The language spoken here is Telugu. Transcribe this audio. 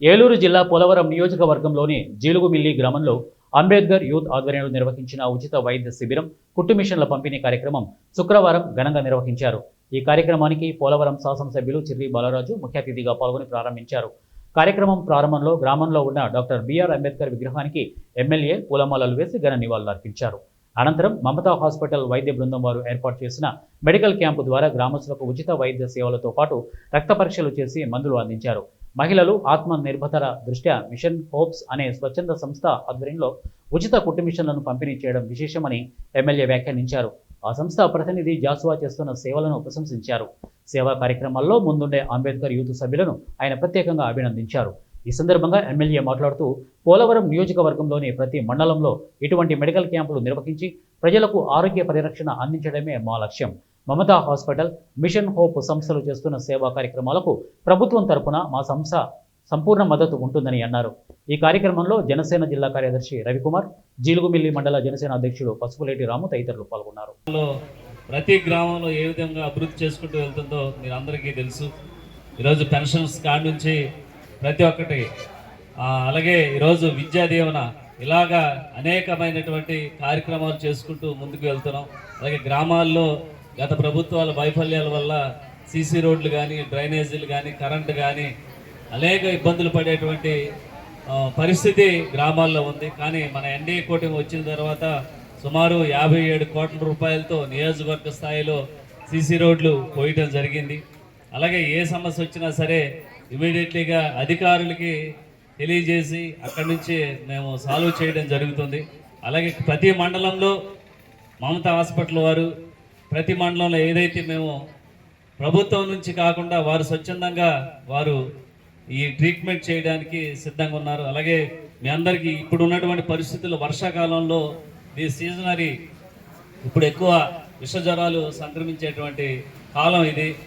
ఏలూరు జిల్లా పోలవరం నియోజకవర్గంలోని జీలుగుమిల్లి గ్రామంలో అంబేద్కర్ యూత్ ఆధ్వర్యంలో నిర్వహించిన ఉచిత వైద్య శిబిరం, కుట్టు మిషన్ల పంపిణీ కార్యక్రమం శుక్రవారం ఘనంగా నిర్వహించారు. ఈ కార్యక్రమానికి పోలవరం శాసనసభ్యులు చిర్రి బాలరాజు ముఖ్య అతిథిగా పాల్గొని ప్రారంభించారు. కార్యక్రమం ప్రారంభంలో గ్రామంలో ఉన్న డాక్టర్ బిఆర్ అంబేద్కర్ విగ్రహానికి ఎమ్మెల్యే పూలమాలలు వేసి ఘన నివాళులర్పించారు. అనంతరం మమతా హాస్పిటల్ వైద్య బృందం వారు ఏర్పాటు చేసిన మెడికల్ క్యాంపు ద్వారా గ్రామస్తులకు ఉచిత వైద్య సేవలతో పాటు రక్త పరీక్షలు చేసి మందులు అందించారు. మహిళలు ఆత్మ నిర్భరత దృష్ట్యా మిషన్ హోప్స్ అనే స్వచ్ఛంద సంస్థ ఆధ్వర్యంలో ఉచిత కుట్టు మిషన్లను పంపిణీ చేయడం విశేషమని ఎమ్మెల్యే వ్యాఖ్యానించారు. ఆ సంస్థ ప్రతినిధి జాసువా చేస్తున్న సేవలను ప్రశంసించారు. సేవా కార్యక్రమాల్లో ముందుండే అంబేద్కర్ యూత్ సభ్యులను ఆయన ప్రత్యేకంగా అభినందించారు. ఈ సందర్భంగా ఎమ్మెల్యే మాట్లాడుతూ పోలవరం నియోజకవర్గంలోని ప్రతి మండలంలో ఇటువంటి మెడికల్ క్యాంపులు నిర్వహించి ప్రజలకు ఆరోగ్య పరిరక్షణ అందించడమే మా లక్ష్యం. మమతా హాస్పిటల్, మిషన్ హోప్ సంస్థలు చేస్తున్న సేవా కార్యక్రమాలకు ప్రభుత్వం తరపున మా సంస్థ సంపూర్ణ మద్దతు ఉంటుందని అన్నారు. ఈ కార్యక్రమంలో జనసేన జిల్లా కార్యదర్శి రవికుమార్, జీలుగుమిల్లి మండల జనసేన అధ్యక్షుడు పసుపులేటి రాము తదితరులు పాల్గొన్నారు. ప్రతి గ్రామంలో ఏ విధంగా అభివృద్ధి చేసుకుంటూ వెళ్తుందో మీరు అందరికీ తెలుసు. ఈరోజు పెన్షన్స్ కార్డు నుంచి ప్రతి ఒక్కటి, అలాగే ఈరోజు విద్యా దీవెన, ఇలాగా అనేకమైనటువంటి కార్యక్రమాలు చేసుకుంటూ ముందుకు వెళ్తున్నాం. అలాగే గ్రామాల్లో గత ప్రభుత్వాల వైఫల్యాల వల్ల సీసీ రోడ్లు కానీ, డ్రైనేజీలు కానీ, కరెంటు కానీ అనేక ఇబ్బందులు పడేటువంటి పరిస్థితి గ్రామాల్లో ఉంది. కానీ మన ఎన్డీఏ కూటమి వచ్చిన తర్వాత సుమారు 57 కోట్ల రూపాయలతో నియోజకవర్గ స్థాయిలో సీసీ రోడ్లు పోయటం జరిగింది. అలాగే ఏ సమస్య వచ్చినా సరే ఇమీడియట్లీగా అధికారులకి తెలియజేసి అక్కడి నుంచి మేము సాల్వ్ చేయడం జరుగుతుంది. అలాగే ప్రతి మండలంలో మమతా హాస్పిటల్ వారు ప్రతి మండలంలో ఏదైతే మేము ప్రభుత్వం నుంచి కాకుండా వారు స్వచ్ఛందంగా వారు ఈ ట్రీట్మెంట్ చేయడానికి సిద్ధంగా ఉన్నారు. అలాగే మీ అందరికీ ఇప్పుడు ఉన్నటువంటి పరిస్థితుల్లో వర్షాకాలంలో ఈ సీజనరీ ఇప్పుడు ఎక్కువ విష జ్వరాలు సంక్రమించేటువంటి కాలం ఇది.